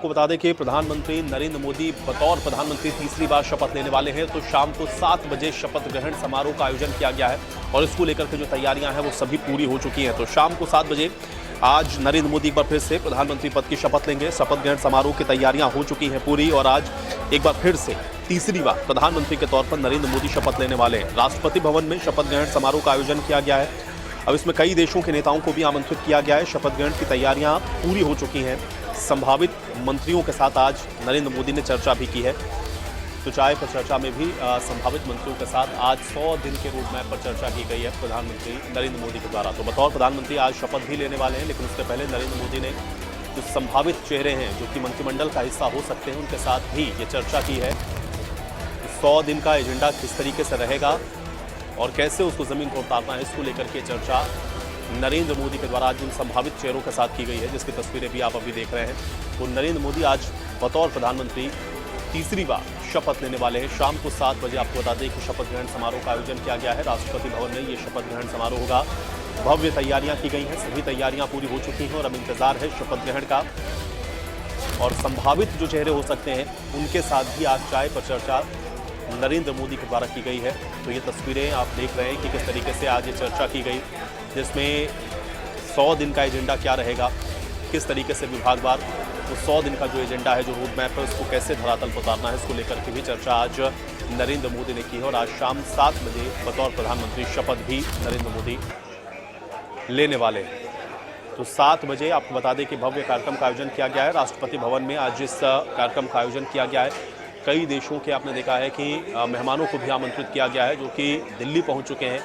आपको बता दें कि प्रधानमंत्री नरेंद्र मोदी बतौर प्रधानमंत्री तीसरी बार शपथ लेने वाले हैं। तो शाम को 7 बजे शपथ ग्रहण समारोह का आयोजन किया गया है और इसको लेकर के जो तैयारियां हैं वो सभी पूरी हो चुकी हैं। तो शाम को 7 बजे आज नरेंद्र मोदी एक बार फिर से प्रधानमंत्री पद की शपथ लेंगे। शपथ ग्रहण समारोह की तैयारियां हो चुकी हैं पूरी और आज एक बार फिर से तीसरी बार प्रधानमंत्री के तौर पर नरेंद्र मोदी शपथ लेने वाले हैं। राष्ट्रपति भवन में शपथ ग्रहण समारोह का आयोजन किया गया है। अब इसमें कई देशों के नेताओं को भी आमंत्रित किया गया है। शपथ ग्रहण की तैयारियां पूरी हो चुकी हैं। संभावित मंत्रियों के साथ आज नरेंद्र मोदी ने चर्चा भी की है। तो चाय पर चर्चा में भी संभावित मंत्रियों के साथ आज 100 दिन के रोड मैप पर चर्चा की गई है प्रधानमंत्री नरेंद्र मोदी के द्वारा। तो बतौर प्रधानमंत्री आज शपथ भी लेने वाले हैं, लेकिन उससे पहले नरेंद्र मोदी ने जो संभावित चेहरे हैं जो कि मंत्रिमंडल का हिस्सा हो सकते हैं उनके साथ भी ये चर्चा की है। 100 दिन का एजेंडा किस तरीके से रहेगा और कैसे उसको ज़मीन पर उतारना है, इसको लेकर के चर्चा नरेंद्र मोदी के द्वारा आज उन संभावित चेहरों के साथ की गई है, जिसकी तस्वीरें भी आप अभी देख रहे हैं। तो नरेंद्र मोदी आज बतौर प्रधानमंत्री तीसरी बार शपथ लेने वाले हैं। शाम को 7 बजे आपको बता दें कि शपथ ग्रहण समारोह का आयोजन किया गया है। राष्ट्रपति भवन में ये शपथ ग्रहण समारोह होगा। भव्य तैयारियां की गई हैं, सभी तैयारियां पूरी हो चुकी हैं और अब इंतजार है शपथ ग्रहण का। और संभावित जो चेहरे हो सकते हैं उनके साथ भी आज चाय पर चर्चा नरेंद्र मोदी के द्वारा की गई है। तो ये तस्वीरें आप देख रहे हैं कि किस तरीके से आज ये चर्चा की गई, जिसमें 100 दिन का एजेंडा क्या रहेगा, किस तरीके से विभागवार तो 100 दिन का जो एजेंडा है, जो रोड मैप है, उसको कैसे धरातल पर उतारना है, इसको लेकर के भी चर्चा आज नरेंद्र मोदी ने की है। और आज शाम 7 बजे बतौर प्रधानमंत्री शपथ भी नरेंद्र मोदी लेने वाले हैं। तो 7 बजे आपको बता दें कि भव्य कार्यक्रम का आयोजन किया गया है। राष्ट्रपति भवन में आज इस कार्यक्रम का आयोजन किया गया है। कई देशों के आपने देखा है कि मेहमानों को भी आमंत्रित किया गया है जो कि दिल्ली पहुंच चुके हैं।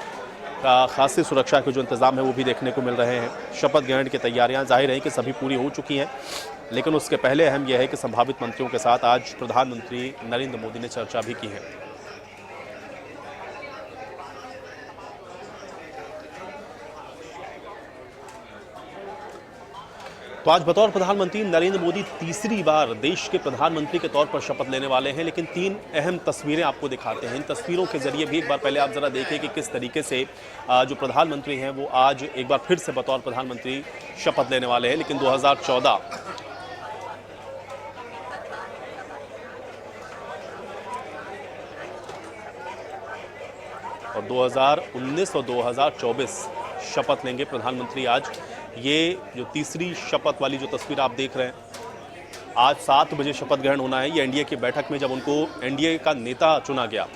खासी सुरक्षा के जो इंतजाम है वो भी देखने को मिल रहे हैं। शपथ ग्रहण की तैयारियां जाहिर है कि सभी पूरी हो चुकी हैं, लेकिन उसके पहले अहम यह है कि संभावित मंत्रियों के साथ आज प्रधानमंत्री नरेंद्र मोदी ने चर्चा भी की है। तो आज बतौर प्रधानमंत्री नरेंद्र मोदी तीसरी बार देश के प्रधानमंत्री के तौर पर शपथ लेने वाले हैं। लेकिन 3 अहम तस्वीरें आपको दिखाते हैं। इन तस्वीरों के जरिए भी एक बार पहले आप जरा देखें कि किस तरीके से जो प्रधानमंत्री हैं वो आज एक बार फिर से बतौर प्रधानमंत्री शपथ लेने वाले हैं। लेकिन 2014 और 2019 और 2024 शपथ लेंगे प्रधानमंत्री आज। ये जो तीसरी शपथ वाली जो तस्वीर आप देख रहे हैं, आज 7 बजे शपथ ग्रहण होना है। ये एनडीए की बैठक में जब उनको एनडीए का नेता चुना गया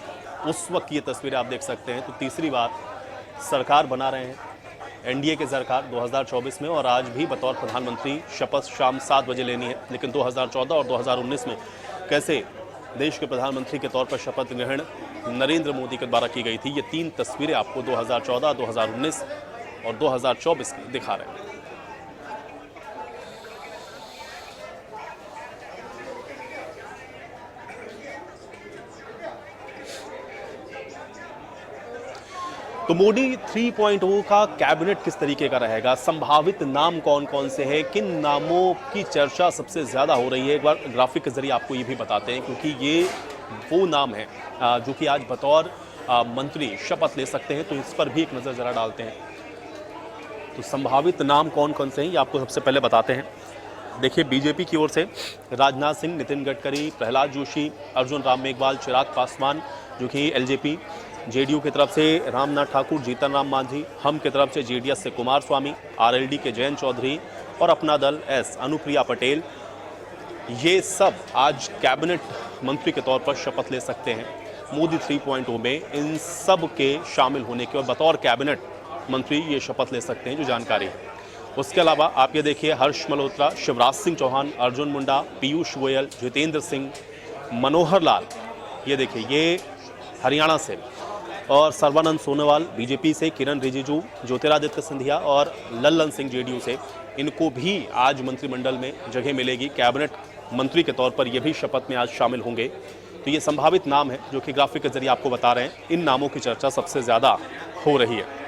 उस वक्त ये तस्वीरें आप देख सकते हैं। तो तीसरी बार सरकार बना रहे हैं एनडीए के सरकार 2024 में, और आज भी बतौर प्रधानमंत्री शपथ शाम 7 बजे लेनी है। लेकिन 2014 और 2019 में कैसे देश के प्रधानमंत्री के तौर पर शपथ ग्रहण नरेंद्र मोदी के द्वारा की गई थी, ये 3 तस्वीरें आपको 2014, 2019 और 2024 की दिखा रहे हैं। तो मोदी 3.0 का कैबिनेट किस तरीके का रहेगा, संभावित नाम कौन कौन से हैं, किन नामों की चर्चा सबसे ज़्यादा हो रही है, एक बार ग्राफिक के जरिए आपको ये भी बताते हैं, क्योंकि ये वो नाम है जो कि आज बतौर मंत्री शपथ ले सकते हैं। तो इस पर भी एक नज़र ज़रा डालते हैं। तो संभावित नाम कौन कौन से हैं ये आपको सबसे पहले बताते हैं। देखिए, बीजेपी की ओर से राजनाथ सिंह, नितिन गडकरी, प्रहलाद जोशी, अर्जुन राम मेघवाल, चिराग पासवान जो कि एलजेपी, जेडीयू की तरफ से रामनाथ ठाकुर, जीतन राम मांझी, हम की तरफ से जेडीएस से कुमार स्वामी, आरएलडी के जयंत चौधरी और अपना दल एस अनुप्रिया पटेल, ये सब आज कैबिनेट मंत्री के तौर पर शपथ ले सकते हैं। मोदी 3.0 में इन सब के शामिल होने के और बतौर कैबिनेट मंत्री ये शपथ ले सकते हैं, जो जानकारी है। उसके अलावा आप ये देखिए, हर्ष मल्होत्रा, शिवराज सिंह चौहान, अर्जुन मुंडा, पीयूष गोयल, जितेंद्र सिंह, मनोहर लाल, ये देखिए ये हरियाणा से, और सर्बानंद सोनोवाल बीजेपी से, किरण रिजिजू, ज्योतिरादित्य सिंधिया और लल्लन सिंह जेडीयू से, इनको भी आज मंत्रिमंडल में जगह मिलेगी। कैबिनेट मंत्री के तौर पर ये भी शपथ में आज शामिल होंगे। तो ये संभावित नाम है जो कि ग्राफिक के जरिए आपको बता रहे हैं। इन नामों की चर्चा सबसे ज़्यादा हो रही है।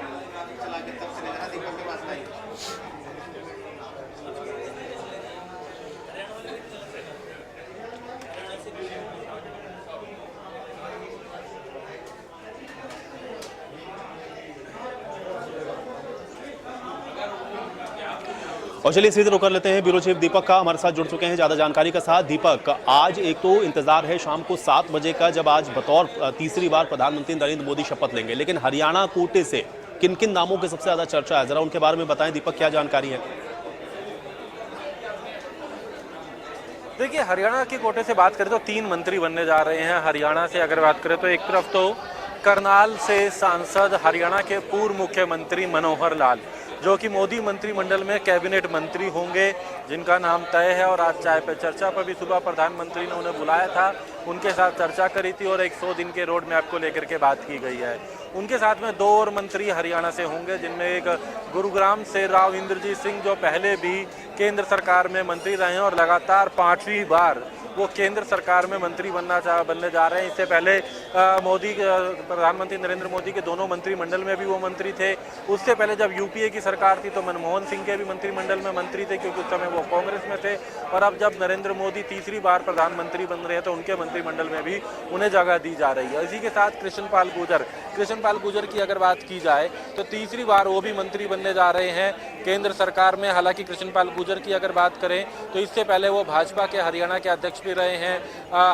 और चलिए सीधे रुक कर लेते हैं, ब्यूरो चीफ दीपक का हमारे साथ जुड़ चुके हैं ज्यादा जानकारी के साथ। दीपक, आज एक तो इंतजार है शाम को 7 बजे का, जब आज बतौर तीसरी बार प्रधानमंत्री नरेंद्र मोदी शपथ लेंगे, लेकिन हरियाणा कोटे से किन किन नामों की सबसे ज्यादा चर्चा है, जरा उनके बारे में बताएं दीपक, क्या जानकारी है? देखिए, हरियाणा के कोटे से बात करें तो 3 मंत्री बनने जा रहे हैं। हरियाणा से अगर बात करें तो एक तरफ तो करनाल से सांसद हरियाणा के पूर्व मुख्यमंत्री मनोहर लाल, जो कि मोदी मंत्रिमंडल में कैबिनेट मंत्री होंगे, जिनका नाम तय है। और आज चाय पे चर्चा पर भी सुबह प्रधानमंत्री ने उन्हें बुलाया था, उनके साथ चर्चा करी थी और 100 दिन के रोड मैप को लेकर के बात की गई है। उनके साथ में 2 और मंत्री हरियाणा से होंगे, जिनमें एक गुरुग्राम से राव इंद्रजीत सिंह, जो पहले भी केंद्र सरकार में मंत्री रहे हैं और लगातार 5वीं बार वो केंद्र सरकार में मंत्री बनने जा रहे हैं। इससे पहले प्रधानमंत्री नरेंद्र मोदी के दोनों मंत्रिमंडल में भी वो मंत्री थे। उससे पहले जब यूपीए की सरकार थी तो मनमोहन सिंह के भी मंत्रिमंडल में मंत्री थे, क्योंकि उस समय वो कांग्रेस में थे। और अब जब नरेंद्र मोदी तीसरी बार प्रधानमंत्री बन रहे हैं तो उनके मंत्रिमंडल में भी उन्हें जगह दी जा रही है। इसी के साथ कृष्णपाल गुर्जर की अगर बात की जाए तो तीसरी बार वो भी मंत्री बनने जा रहे हैं केंद्र सरकार में। हालांकि कृष्णपाल गुर्जर की अगर बात करें तो इससे पहले वो भाजपा के हरियाणा के अध्यक्ष भी रहे हैं,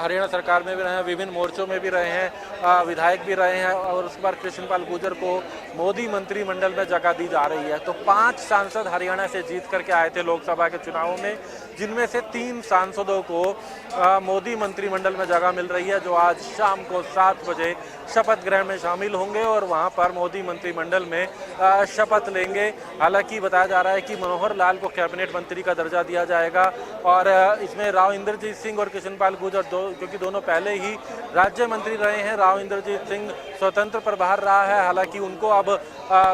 हरियाणा सरकार में भी रहे हैं, विभिन्न मोर्चों में भी रहे हैं, विधायक भी रहे हैं। और उसके बाद कृष्णपाल गुर्जर को मोदी मंत्रिमंडल में जगह दी जा रही है। तो 5 सांसद हरियाणा से जीत करके आए थे लोकसभा के चुनावों में, जिनमें से 3 सांसदों को मोदी मंत्रिमंडल में जगह मिल रही है, जो आज शाम को 7 बजे शपथ ग्रहण में शामिल होंगे और वहां पर मोदी मंत्रिमंडल में शपथ लेंगे। हालांकि बताया जा रहा है कि मनोहर लाल को कैबिनेट मंत्री का दर्जा दिया जाएगा और इसमें राव इंद्रजीत सिंह और कृष्णपाल गुर्जर क्योंकि दोनों पहले ही राज्य मंत्री रहे हैं। राव इंद्रजीत सिंह स्वतंत्र प्रभार रहा है, हालांकि उनको अब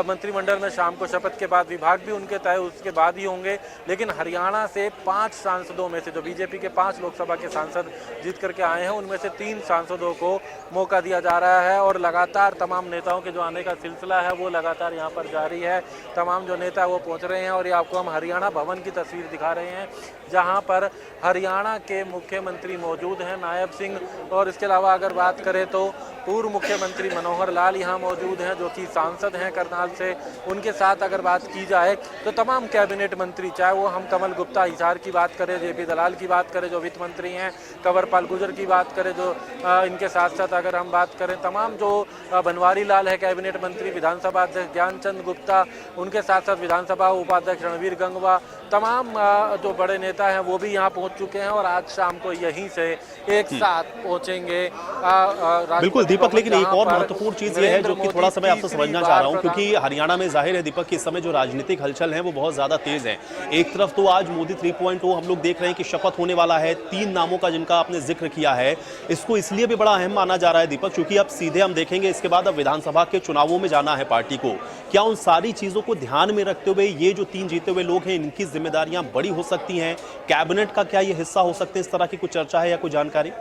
मंत्रिमंडल में शाम को शपथ के बाद विभाग भी उनके तय उसके बाद ही होंगे। लेकिन हरियाणा से 5 सांसदों में से, जो बीजेपी के 5 लोकसभा के सांसद जीत करके आए हैं, उनमें से 3 सांसदों को मौका दिया जा रहा है। और लगातार तमाम नेताओं के जो आने का सिलसिला है वो लगातार यहाँ पर जारी है। तमाम जो नेता वो पहुँच रहे हैं और ये आपको हम हरियाणा भवन की तस्वीर दिखा रहे हैं, जहाँ पर हरियाणा के मुख्यमंत्री मौजूद हैं नायब सिंह। और इसके अलावा अगर बात करें तो पूर्व मुख्यमंत्री मनोहर लाल यहाँ मौजूद हैं, जो कि सांसद हैं करनाल से। उनके साथ अगर बात की जाए तो तमाम कैबिनेट मंत्री, चाहे वो हम कमल गुप्ता हिसार की बात करें, जेपी दलाल की बात करें जो वित्त मंत्री हैं, कंवरपाल गुर्जर की बात करें जो इनके साथ साथ अगर हम बात करें तमाम जो बनवारी लाल है कैबिनेट मंत्री, विधानसभा अध्यक्ष ज्ञानचंद गुप्ता, उनके साथ साथ विधानसभा उपाध्यक्ष रणवीर गंगवा, तमाम जो बड़े नेता हैं वो भी यहाँ पहुँच चुके हैं और आज शाम को यहीं से एक साथ पहुँचेंगे। बिल्कुल दीपक, लेकिन एक और महत्वपूर्ण चीज ये है जो कि थोड़ा सा मैं आपसे समझना चाह रहा हूं, क्योंकि हरियाणा में जाहिर है दीपक कि इस समय जो राजनीतिक हलचल है वो बहुत ज्यादा तेज है। एक तरफ तो आज मोदी 3.0 हम लोग देख रहे हैं कि शपथ होने वाला है, 3 नामों का जिनका आपने जिक्र किया है, इसको इसलिए भी बड़ा अहम माना जा रहा है दीपक क्योंकि अब सीधे हम देखेंगे इसके बाद अब विधानसभा के चुनावों में जाना है पार्टी को। क्या उन सारी चीजों को ध्यान में रखते हुए ये जो 3 जीते हुए लोग हैं इनकी जिम्मेदारियां बड़ी हो सकती हैं, कैबिनेट का क्या ये हिस्सा हो सकते हैं, इस तरह की कुछ चर्चा है या कोई जानकारी?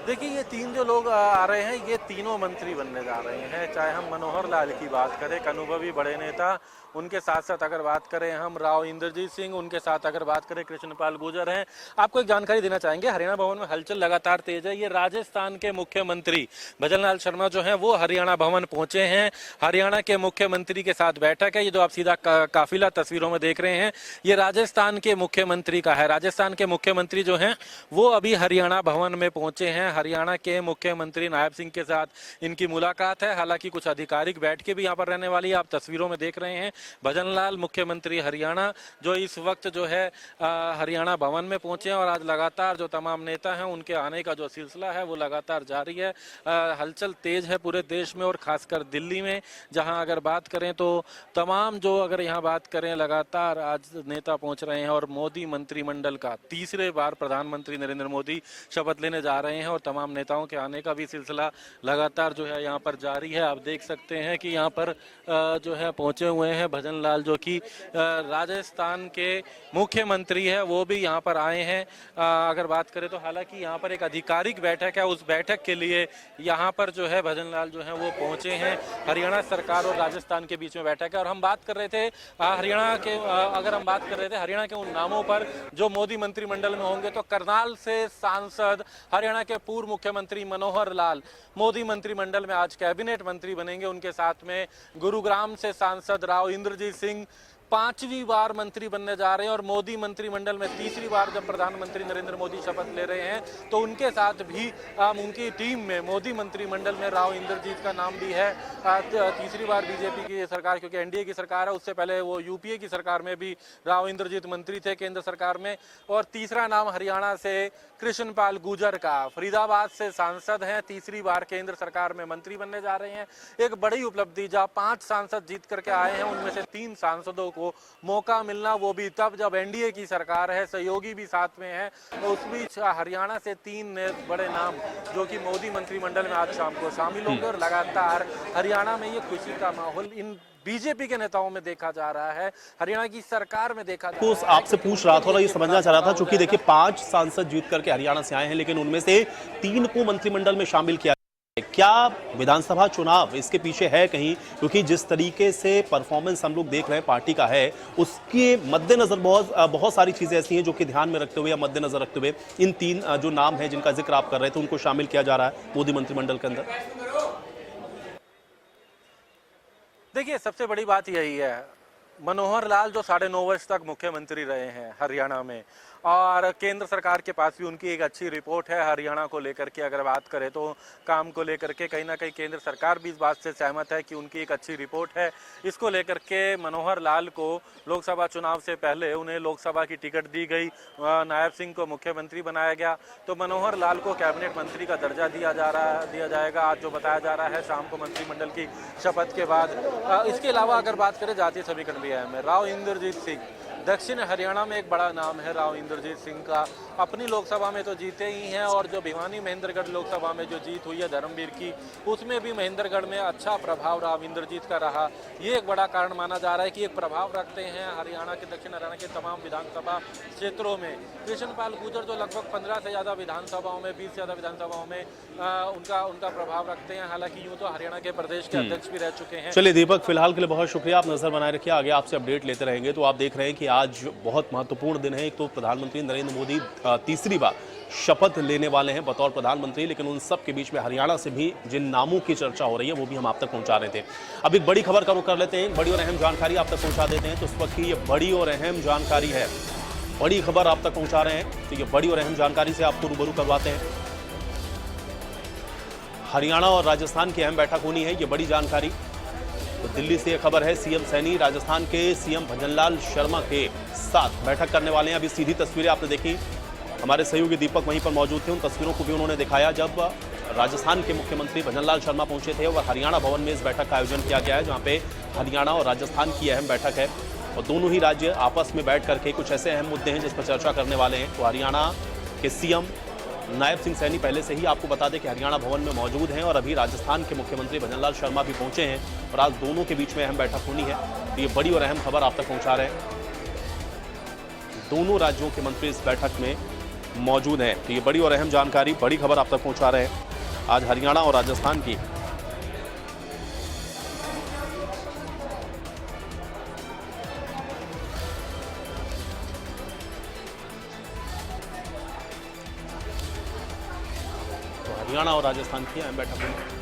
देखिए, ये 3 जो लोग आ रहे हैं ये तीनों मंत्री बनने जा रहे हैं। चाहे हम मनोहर लाल की बात करें, एक अनुभवी बड़े नेता, उनके साथ साथ अगर बात करें हम राव इंद्रजीत सिंह, उनके साथ अगर बात करें कृष्णपाल गुर्जर हैं। आपको एक जानकारी देना चाहेंगे, हरियाणा भवन में हलचल लगातार तेज है। ये राजस्थान के मुख्यमंत्री भजनलाल शर्मा जो हैं वो हरियाणा भवन पहुंचे हैं। हरियाणा के मुख्यमंत्री के साथ बैठक है। ये जो आप सीधा काफिला तस्वीरों में देख रहे हैं ये राजस्थान के मुख्यमंत्री का है। राजस्थान के मुख्यमंत्री जो हैं वो अभी हरियाणा भवन में पहुंचे हैं। हरियाणा के मुख्यमंत्री नायब सिंह के साथ इनकी मुलाकात है। हालांकि कुछ आधिकारिक बैठकें भी यहाँ पर रहने वाली है, आप तस्वीरों में देख रहे हैं। भजनलाल मुख्यमंत्री हरियाणा जो इस वक्त जो है हरियाणा भवन में पहुंचे हैं और आज लगातार जो तमाम नेता हैं उनके आने का जो सिलसिला है वो लगातार जारी है। हलचल तेज है पूरे देश में और खासकर दिल्ली में, जहां अगर बात करें तो तमाम जो अगर यहाँ बात करें लगातार आज नेता पहुंच रहे हैं और मोदी मंत्रिमंडल का तीसरे बार प्रधानमंत्री नरेंद्र मोदी शपथ लेने जा रहे हैं और तमाम नेताओं के आने का भी सिलसिला लगातार जो है यहाँ पर जारी है। आप देख सकते हैं कि यहाँ पर जो है पहुंचे हुए हैं भजनलाल, जो कि राजस्थान के मुख्यमंत्री है, वो भी यहाँ पर आए हैं। अगर बात करें तो हालांकि यहाँ पर एक आधिकारिक बैठक है, उस बैठक के लिए यहाँ पर जो है भजनलाल जो है वो पहुंचे हैं। हरियाणा सरकार और राजस्थान के बीच में बैठक है और हम बात कर रहे थे हरियाणा के, अगर हम बात कर रहे थे हरियाणा के उन नामों पर जो मोदी मंत्रिमंडल में होंगे तो करनाल से सांसद हरियाणा के पूर्व मुख्यमंत्री मनोहर लाल मोदी मंत्रिमंडल में आज कैबिनेट मंत्री बनेंगे। उनके साथ में गुरुग्राम से सांसद राव इंद्रजीत सिंह 5वीं बार मंत्री बनने जा रहे हैं और मोदी मंत्रिमंडल में तीसरी बार जब प्रधानमंत्री नरेंद्र मोदी शपथ ले रहे हैं तो उनके साथ भी उनकी टीम में मोदी मंत्रिमंडल में राव इंद्रजीत का नाम भी है। तीसरी बार बीजेपी की सरकार, क्योंकि एनडीए की सरकार है, उससे पहले वो यूपीए की सरकार में भी राव इंद्रजीत मंत्री थे केंद्र सरकार में। और तीसरा नाम हरियाणा से कृष्णपाल गुर्जर का, फरीदाबाद से सांसद हैं, तीसरी बार केंद्र सरकार में मंत्री बनने जा रहे हैं। एक बड़ी उपलब्धि, जहाँ 5 सांसद जीत करके आए हैं उनमें से 3 सांसदों को मौका मिलना, वो भी तब जब एनडीए की सरकार है, सहयोगी भी साथ में है। तो उस बीच हरियाणा से 3 बड़े नाम जो कि मोदी मंत्रिमंडल में आज शाम को शामिल होंगे और लगातार हरियाणा में ये खुशी का माहौल इन बीजेपी के नेताओं में देखा जा रहा है, हरियाणा की सरकार में देखा जा रहा है। आपसे पूछ रहा था और ये समझना चाह रहा था, चूंकि देखिए 5 सांसद जीत करके हरियाणा से आए हैं, लेकिन उनमें से 3 को मंत्रिमंडल में शामिल किया। क्या विधानसभा चुनाव इसके पीछे है कहीं? क्योंकि जिस तरीके से परफॉर्मेंस हम लोग देख रहे हैं पार्टी का है, उसके मद्देनजर बहुत सारी चीजें ऐसी हैं जो कि ध्यान में रखते हुए या मद्देनजर रखते हुए इन 3 जो नाम हैं जिनका जिक्र आप कर रहे थे उनको शामिल किया जा रहा है मोदी मंत्रिमंडल के अंदर। देखिए, सबसे बड़ी बात यही है, मनोहर लाल जो 9.5 वर्ष तक मुख्यमंत्री रहे हैं हरियाणा में, और केंद्र सरकार के पास भी उनकी एक अच्छी रिपोर्ट है हरियाणा को लेकर के। अगर बात करें तो काम को लेकर के कहीं ना कहीं केंद्र सरकार भी इस बात से सहमत है कि उनकी एक अच्छी रिपोर्ट है। इसको लेकर के मनोहर लाल को लोकसभा चुनाव से पहले उन्हें लोकसभा की टिकट दी गई, नायब सिंह को मुख्यमंत्री बनाया गया, तो मनोहर लाल को कैबिनेट मंत्री का दर्जा दिया जाएगा आज जो बताया जा रहा है शाम को मंत्रिमंडल की शपथ के बाद। इसके अलावा अगर बात करें जातीय समीकरण भी है, राव इंद्रजीत सिंह दक्षिण हरियाणा में एक बड़ा नाम है राव इंद्रजीत सिंह का। अपनी लोकसभा में तो जीते ही हैं, और जो भिवानी महेंद्रगढ़ लोकसभा में जो जीत हुई है धर्मवीर की, उसमें भी महेंद्रगढ़ में अच्छा प्रभाव राव इंद्रजीत का रहा। ये एक बड़ा कारण माना जा रहा है कि एक प्रभाव रखते हैं हरियाणा के, दक्षिण हरियाणा के तमाम विधानसभा क्षेत्रों में। कृष्णपाल गुर्जर जो लगभग 15 से ज़्यादा विधानसभाओं में, 20 से ज़्यादा विधानसभाओं में उनका प्रभाव रखते हैं। हालांकि यूँ तो हरियाणा के प्रदेश के अध्यक्ष भी रह चुके हैं। चलिए दीपक, फिलहाल के लिए बहुत शुक्रिया, आप नजर बनाए रखिए, आगे आपसे अपडेट लेते रहेंगे। तो आप देख रहे हैं कि आज बहुत महत्वपूर्ण दिन है। एक तो प्रधानमंत्री नरेंद्र मोदी तीसरी बार शपथ लेने वाले हैं बतौर प्रधानमंत्री, लेकिन उन सब के बीच में हरियाणा से भी जिन नामों की चर्चा हो रही है वो भी हम आप तक पहुंचा रहे थे। अब एक बड़ी खबर का रुख कर लेते हैं, बड़ी और अहम जानकारी आप तक पहुंचा देते हैं। तो इस वक्त की ये बड़ी और अहम जानकारी है, बड़ी खबर आप तक पहुंचा रहे हैं, तो ये बड़ी और अहम जानकारी से आपको रूबरू करवाते हैं। हरियाणा और राजस्थान की अहम बैठक होनी है, ये बड़ी जानकारी। तो दिल्ली से खबर है, सीएम सैनी राजस्थान के सीएम भजनलाल शर्मा के साथ बैठक करने वाले हैं। अभी सीधी तस्वीरें आपने देखी, हमारे सहयोगी दीपक वहीं पर मौजूद थे, उन तस्वीरों को भी उन्होंने दिखाया जब राजस्थान के मुख्यमंत्री भजनलाल शर्मा पहुंचे थे और हरियाणा भवन में इस बैठक का आयोजन किया गया है, जहां पे हरियाणा और राजस्थान की अहम बैठक है और दोनों ही राज्य आपस में बैठ करके कुछ ऐसे अहम मुद्दे हैं जिस पर चर्चा करने वाले हैं। तो हरियाणा के सीएम नायब सिंह सैनी पहले से ही आपको बता दें कि हरियाणा भवन में मौजूद हैं और अभी राजस्थान के मुख्यमंत्री भजनलाल शर्मा भी पहुंचे हैं और आज दोनों के बीच में अहम बैठक होनी है। तो ये बड़ी और अहम खबर आप तक पहुंचा रहे हैं, दोनों राज्यों के मंत्री इस बैठक में मौजूद हैं। तो ये बड़ी और अहम जानकारी, बड़ी खबर आप तक पहुंचा रहे हैं आज हरियाणा और राजस्थान की। हरियाणा और राजस्थान की अहम बैठक हुई।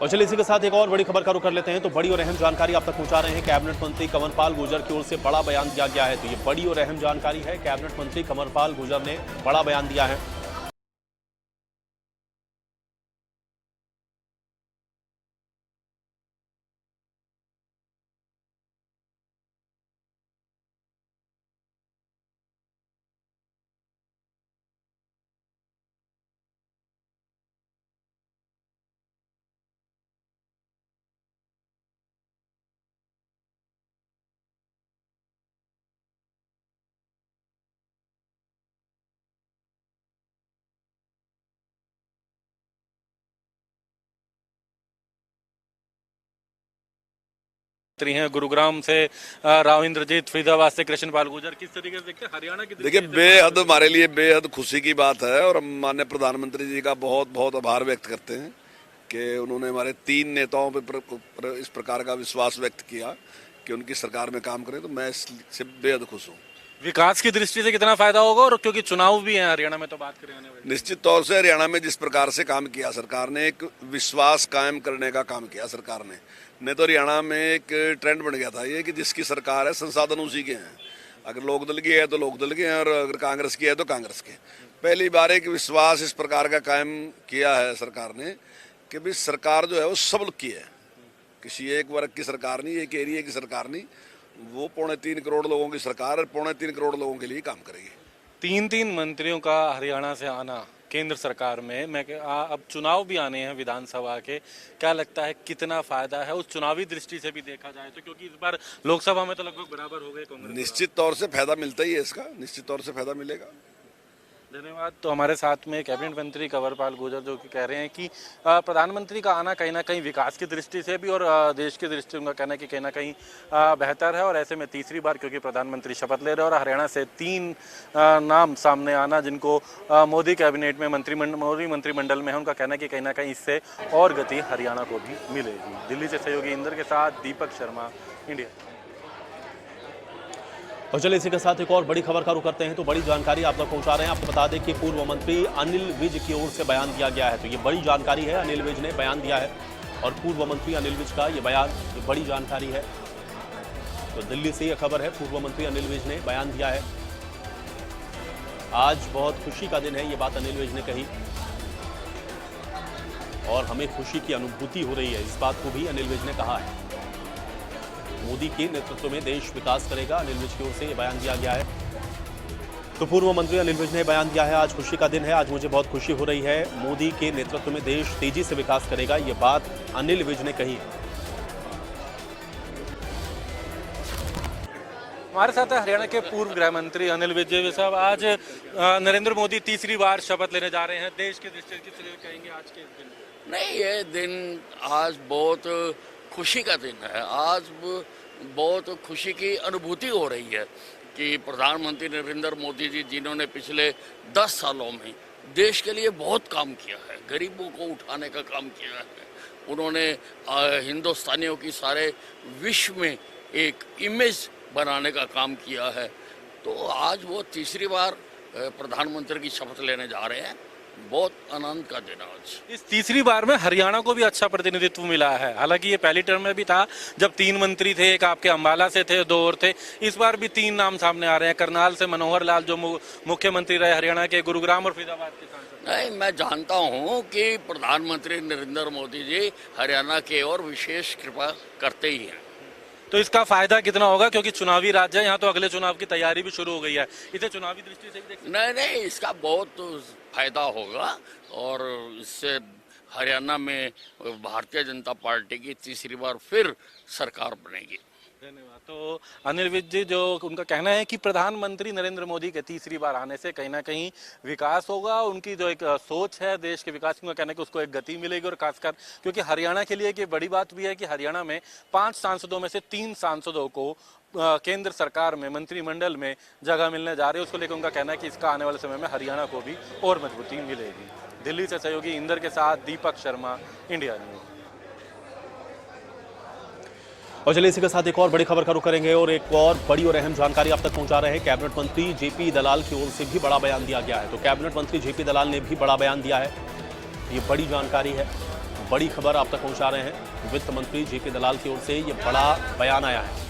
और चलिए इसी के साथ एक और बड़ी खबर का रुख कर लेते हैं। तो बड़ी और अहम जानकारी आप तक पहुंचा रहे हैं, कैबिनेट मंत्री कंवरपाल गुर्जर की ओर से बड़ा बयान दिया गया है। तो ये बड़ी और अहम जानकारी है, कैबिनेट मंत्री कंवरपाल गुर्जर ने बड़ा बयान दिया है। हैं गुरुग्राम से राव इंद्रजीत, फरीदाबाद से कृष्णपाल गुर्जर, किस तरीके से देखते हैं हरियाणा की? देखिए, बेहद हमारे लिए बेहद खुशी की बात है और हम माननीय प्रधानमंत्री जी का बहुत बहुत आभार व्यक्त करते हैं कि उन्होंने हमारे 3 नेताओं पर इस प्रकार का विश्वास व्यक्त किया कि उनकी सरकार में काम करें, तो मैं इससे बेहद खुश हूँ। विकास की दृष्टि से कितना फायदा होगा, और क्योंकि चुनाव भी है हरियाणा में, तो बात करें आने वाले। निश्चित तौर से हरियाणा में जिस प्रकार से काम किया सरकार ने, एक विश्वास कायम करने का काम किया सरकार ने। नहीं तो हरियाणा में एक ट्रेंड बन गया था ये कि जिसकी सरकार है संसाधन उसी के हैं। अगर लोकदल की है तो लोकदल के हैं, और अगर कांग्रेस की है तो कांग्रेस के। पहली बार एक विश्वास इस प्रकार का कायम किया है सरकार ने कि भाई सरकार जो है वो सब की है, किसी एक वर्ग की सरकार नहीं, एक एरिया की सरकार नहीं। वो 3.25 करोड़ लोगों की सरकार है, 3.25 करोड़ लोगों के लिए काम करेगी। 3 मंत्रियों का हरियाणा से आना केंद्र सरकार में, अब चुनाव भी आने हैं विधानसभा के, क्या लगता है कितना फायदा है उस चुनावी दृष्टि से भी देखा जाए तो? क्योंकि इस बार लोकसभा में तो लगभग बराबर हो गए कांग्रेस। निश्चित तौर से फायदा मिलता ही है इसका, निश्चित तौर से फायदा मिलेगा। धन्यवाद। तो हमारे साथ में कैबिनेट मंत्री कंवरपाल गुर्जर जो कि कह रहे हैं कि प्रधानमंत्री का आना कहीं ना कहीं विकास की दृष्टि से भी और देश की दृष्टि से उनका कहना है कि कहीं ना कहीं बेहतर है, और ऐसे में तीसरी बार क्योंकि प्रधानमंत्री शपथ ले रहे हैं और हरियाणा से 3 नाम सामने आना जिनको मोदी कैबिनेट में मोदी मंत्रिमंडल में है, उनका कहना है कि कहीं ना कहीं इससे और गति हरियाणा को भी मिलेगी। दिल्ली से सहयोगी इंदर के साथ दीपक शर्मा, इंडिया। और चलिए इसी के साथ एक और बड़ी खबर का रुख करते हैं। तो बड़ी जानकारी आप तक पहुंचा रहे हैं। आपको बता दें कि पूर्व मंत्री अनिल विज की ओर से बयान दिया गया है। तो ये बड़ी जानकारी है, अनिल विज ने बयान दिया है और पूर्व मंत्री अनिल विज का ये बयान, ये बड़ी जानकारी है। तो दिल्ली से ये खबर है, पूर्व मंत्री अनिल विज ने बयान दिया है। आज बहुत खुशी का दिन है, ये बात अनिल विज ने कही और हमें खुशी की अनुभूति हो रही है, इस बात को भी अनिल विज ने कहा है। मोदी के नेतृत्व में देश विकास करेगा, अनिल विज की ओर से यह बयान दिया गया है। तो पूर्व मंत्री अनिल विज ने बयान दिया है, आज खुशी का दिन है, आज मुझे बहुत खुशी हो रही है, मोदी के नेतृत्व में देश तेजी से विकास करेगा, ये बात अनिल विज ने कही है। हमारे साथ हरियाणा के पूर्व गृह मंत्री अनिल विज साहब, आज नरेंद्र मोदी तीसरी बार शपथ लेने जा रहे हैं, देश की दृष्टि से किस तरह कहेंगे आज के दिन? नहीं, ये दिन आज बहुत खुशी का दिन है। आज बहुत खुशी की अनुभूति हो रही है कि प्रधानमंत्री नरेंद्र मोदी जी, जिन्होंने पिछले 10 सालों में देश के लिए बहुत काम किया है, गरीबों को उठाने का काम किया है, उन्होंने हिंदुस्तानियों की सारे विश्व में एक इमेज बनाने का काम किया है। तो आज वो तीसरी बार प्रधानमंत्री की शपथ लेने जा रहे हैं, बहुत आनंद का दिन आज। इस तीसरी बार में हरियाणा को भी अच्छा प्रतिनिधित्व मिला है। हालांकि ये पहली टर्म में भी था जब 3 मंत्री थे, एक आपके अंबाला से थे, 2 और थे। इस बार भी 3 नाम सामने आ रहे हैं, करनाल से मनोहर लाल जो मुख्यमंत्री रहे हरियाणा के, गुरुग्राम और फरीदाबाद के सांसद। नहीं, मैं जानता हूँ कि प्रधानमंत्री नरेंद्र मोदी जी हरियाणा के और विशेष कृपा करते ही हैं। तो इसका फायदा कितना होगा, क्योंकि चुनावी राज्य है यहाँ, तो अगले चुनाव की तैयारी भी शुरू हो गई है, इसे चुनावी दृष्टि से भी देखते हैं? नहीं, इसका बहुत फायदा होगा और इससे हरियाणा में भारतीय जनता पार्टी की तीसरी बार फिर सरकार बनेगी। धन्यवाद। तो अनिल विज जी, जो उनका कहना है कि प्रधानमंत्री नरेंद्र मोदी के तीसरी बार आने से कहीं ना कहीं विकास होगा, उनकी जो एक सोच है देश के विकास की, उनका कहना है कि उसको एक गति मिलेगी, और खासकर क्योंकि हरियाणा के लिए एक बड़ी बात भी है कि हरियाणा में 5 सांसदों में से 3 सांसदों को केंद्र सरकार में मंत्रिमंडल में जगह मिलने जा रही है। उसको लेकर उनका कहना है कि इसका आने वाले समय में हरियाणा को भी और मजबूती मिलेगी। दिल्ली से सहयोगी इंदर के साथ दीपक शर्मा, इंडिया न्यूज। और चलिए इसी के साथ एक और बड़ी खबर का रुख करेंगे और एक और बड़ी और अहम जानकारी आप तक पहुंचा रहे हैं। कैबिनेट मंत्री जेपी दलाल की ओर से भी बड़ा बयान दिया गया है। तो कैबिनेट मंत्री जेपी दलाल ने भी बड़ा बयान दिया है, ये बड़ी जानकारी है, बड़ी खबर आप तक पहुंचा रहे हैं। वित्त मंत्री जेपी दलाल की ओर से ये बड़ा बयान आया है,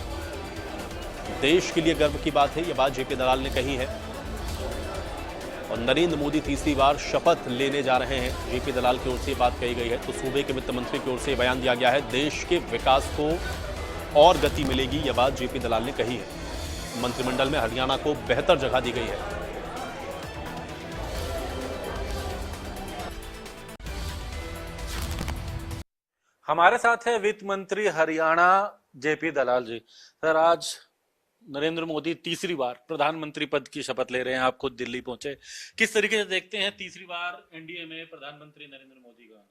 देश के लिए गर्व की बात है, ये बात जेपी दलाल ने कही है। और नरेंद्र मोदी तीसरी बार शपथ लेने जा रहे हैं, जेपी दलाल की ओर से बात कही गई है। तो सूबे के वित्त मंत्री की ओर से बयान दिया गया है, देश के विकास को और गति मिलेगी, यह बात जेपी दलाल ने कही है। मंत्रिमंडल में हरियाणा को बेहतर जगह दी गई है। हमारे साथ है वित्त मंत्री हरियाणा जेपी दलाल जी। सर, आज नरेंद्र मोदी तीसरी बार प्रधानमंत्री पद की शपथ ले रहे हैं, आप खुद दिल्ली पहुंचे, किस तरीके से देखते हैं तीसरी बार एनडीए में प्रधानमंत्री नरेंद्र मोदी का?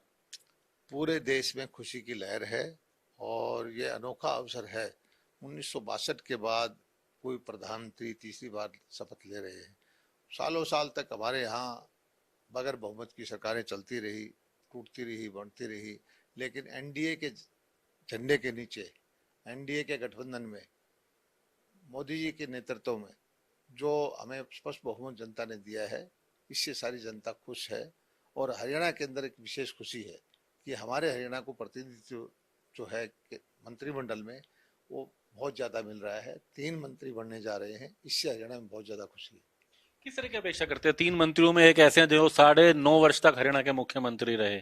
पूरे देश में खुशी की लहर है और ये अनोखा अवसर है। 1962 के बाद कोई प्रधानमंत्री तीसरी बार शपथ ले रहे हैं। सालों साल तक हमारे यहाँ बगैर बहुमत की सरकारें चलती रही, टूटती रही, बढ़ती रही, लेकिन एनडीए के झंडे के नीचे, एनडीए के गठबंधन में, मोदी जी के नेतृत्व में जो हमें स्पष्ट बहुमत जनता ने दिया है, इससे सारी जनता खुश है। और हरियाणा के अंदर एक विशेष खुशी है कि हमारे हरियाणा को प्रतिनिधित्व जो है मंत्रिमंडल में वो बहुत ज्यादा मिल रहा है। 3 मंत्री बनने जा रहे हैं, इससे हरियाणा में बहुत ज्यादा खुशी है। किस तरह की अपेक्षा करते हैं? 3 मंत्रियों में एक ऐसे हैं जो 9.5 वर्ष तक हरियाणा के मुख्यमंत्री रहे,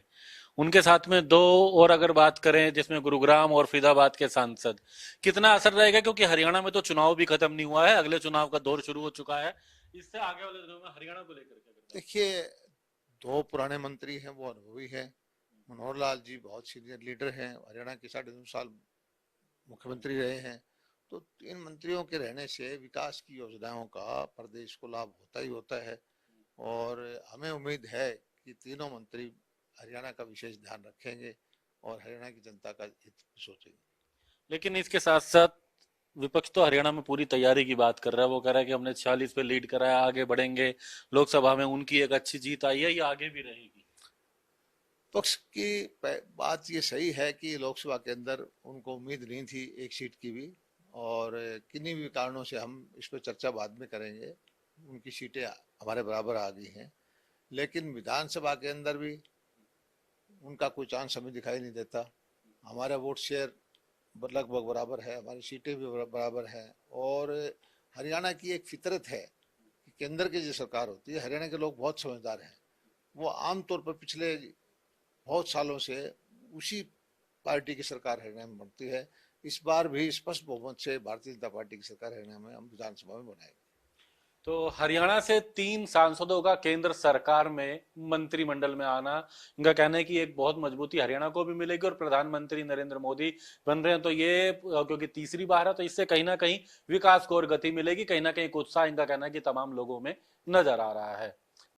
उनके साथ में 2 और अगर बात करें जिसमें गुरुग्राम और फरीदाबाद के सांसद, कितना असर रहेगा? क्योंकि हरियाणा में तो चुनाव भी खत्म नहीं हुआ है, अगले चुनाव का दौर शुरू हो चुका है। इससे आगे वाले दिनों में हरियाणा को लेकर क्या करते हैं? देखिए, 2 पुराने मंत्री हैं, वो अनुभवी हैं। मनोहर लाल जी बहुत सीनियर लीडर हैं, हरियाणा के 9.5 साल मुख्यमंत्री रहे हैं। तो 3 मंत्रियों के रहने से विकास की योजनाओं का प्रदेश को लाभ होता ही होता है। और हमें उम्मीद है कि तीनों मंत्री हरियाणा का विशेष ध्यान रखेंगे और हरियाणा की जनता का हित सोचेंगे। लेकिन इसके साथ साथ विपक्ष तो हरियाणा में पूरी तैयारी की बात कर रहा है। वो कह रहा है कि हमने 46 पे लीड करा है, आगे बढ़ेंगे, लोकसभा में उनकी एक अच्छी जीत आई है, ये आगे भी रहेगी। पक्ष की बात ये सही है कि लोकसभा के अंदर उनको उम्मीद नहीं थी एक सीट की भी, और किन्हीं भी कारणों से हम इस पर चर्चा बाद में करेंगे, उनकी सीटें हमारे बराबर आ गई हैं। लेकिन विधानसभा के अंदर भी उनका कोई चांस हमें दिखाई नहीं देता। हमारा वोट शेयर लगभग बराबर है, हमारी सीटें भी बराबर हैं। और हरियाणा की एक फितरत है कि केंद्र की जो सरकार होती है, हरियाणा के लोग बहुत समझदार हैं, वो आमतौर पर पिछले बहुत सालों से उसी पार्टी की सरकार हरियाणा में बनती है। इस बार भी स्पष्ट बहुमत से भारतीय जनता पार्टी की सरकार हरियाणा में हम विधानसभा में बनाएंगे। तो हरियाणा से 3 सांसदों का केंद्र सरकार में मंत्रिमंडल में आना, इनका कहना है कि एक बहुत मजबूती हरियाणा को भी मिलेगी और प्रधानमंत्री नरेंद्र मोदी बन रहे हैं तो ये क्योंकि तीसरी बार है तो इससे कहीं ना कहीं विकास को और गति मिलेगी, कहीं ना कहीं एक उत्साह इनका कहना है कि तमाम लोगों में नजर आ रहा है।